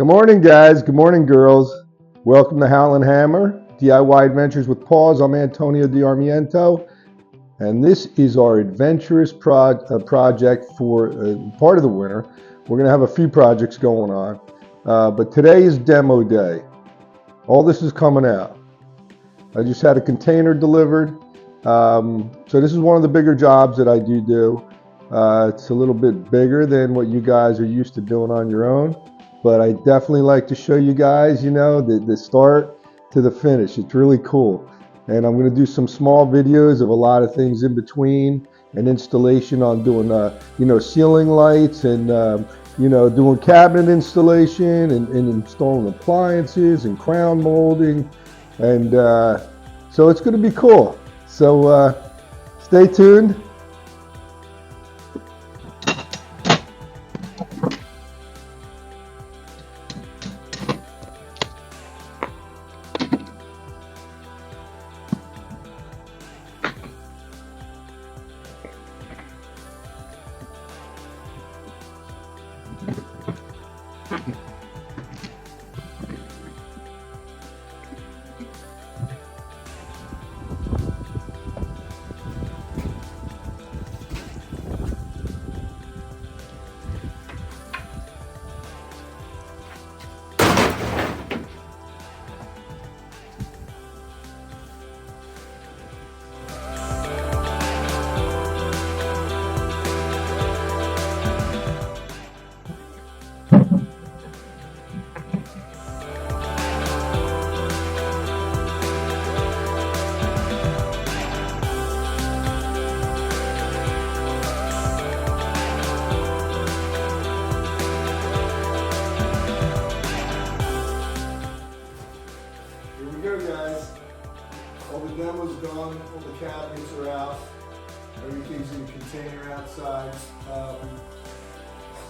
Good morning, guys. Good morning, girls. Welcome to Howlin' Hammer, DIY Adventures with Paws. I'm Antonio D'Armiento, and this is our adventurous project for part of the winter. We're going to have a few projects going on, but today is demo day. All this is coming out. I just had a container delivered, so this is one of the bigger jobs that I do. It's a little bit bigger than what you guys are used to doing on your own. But I definitely like to show you guys, the start to the finish. It's really cool. And I'm going to do some small videos of a lot of things in between, and installation on doing, ceiling lights and, doing cabinet installation and installing appliances and crown molding. And so it's going to be cool. So stay tuned. All the demo's done, all the cabinets are out, everything's in the container outside.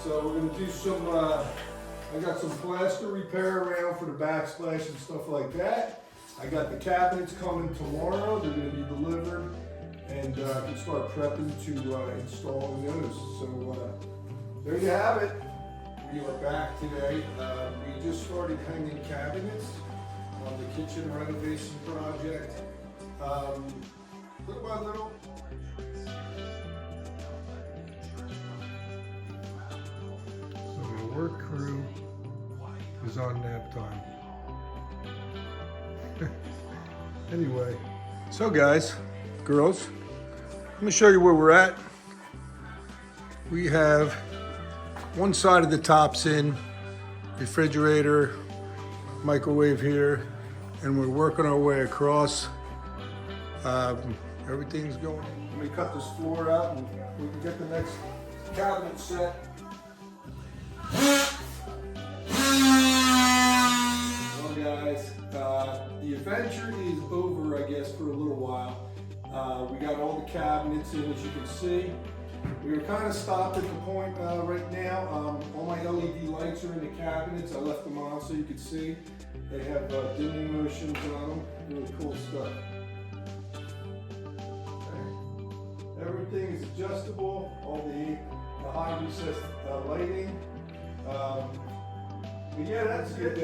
So we're going to do some, I got some plaster repair around for the backsplash and stuff like that. I got the cabinets coming tomorrow, they're going to be delivered, and I can start prepping to install those. So there you have it. We are back today. We just started hanging cabinets on the kitchen renovation project. Little by little. So the work crew is on nap time. Anyway, so guys, girls, let me show you where we're at. We have one side of the tops in, refrigerator, microwave here, and we're working our way across. Everything's going. Let me cut this floor out and we can get the next cabinet set. Well guys, the adventure is over, I guess, for a little while. We got all the cabinets in, as you can see. We were kind of stopped at the point right now. All my LED lights are in the cabinets. I left them on so you could see. They have dimming motions on them. Really cool stuff. Okay. Everything is adjustable. All the high recessed lighting. But yeah, that's it.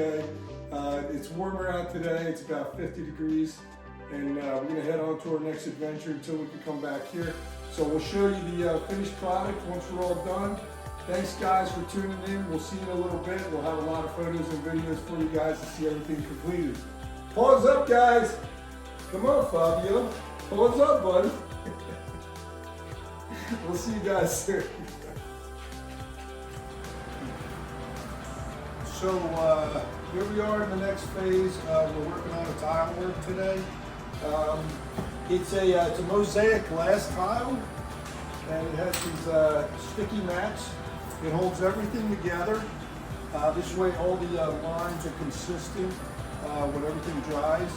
It's warmer out today. It's about 50 degrees. And we're going to head on to our next adventure until we can come back here. So we'll show you the finished product once we're all done. Thanks guys for tuning in. We'll see you in a little bit. We'll have a lot of photos and videos for you guys to see everything completed. Paws up guys. Come on Fabio. Paws up buddy. We'll see you guys soon. So here we are in the next phase. We're working on a tile work today. It's a mosaic glass tile, and it has these sticky mats. It holds everything together. This way all the lines are consistent when everything dries.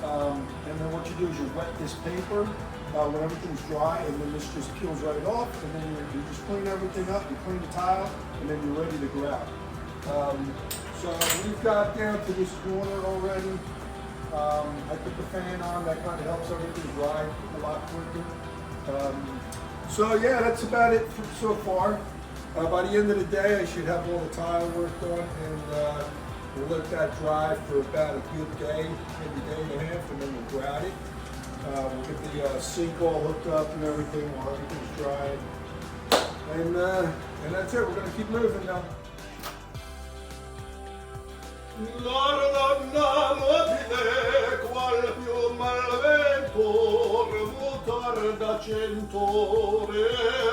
And then what you do is you wet this paper when everything's dry, and then this just peels right off, and then you just clean everything up, you clean the tile, and then you're ready to go out. So we've got down to this corner already. I put the fan on, that kind of helps everything dry a lot quicker. So yeah, that's about it so far. By the end of the day, I should have all the tile work done, and we'll let that dry for about a good day, maybe a day and a half, and then we'll grout it. We'll get the sink all hooked up and everything while everything's drying. And that's it. We're going to keep moving now. Qual più malvento remutar da centore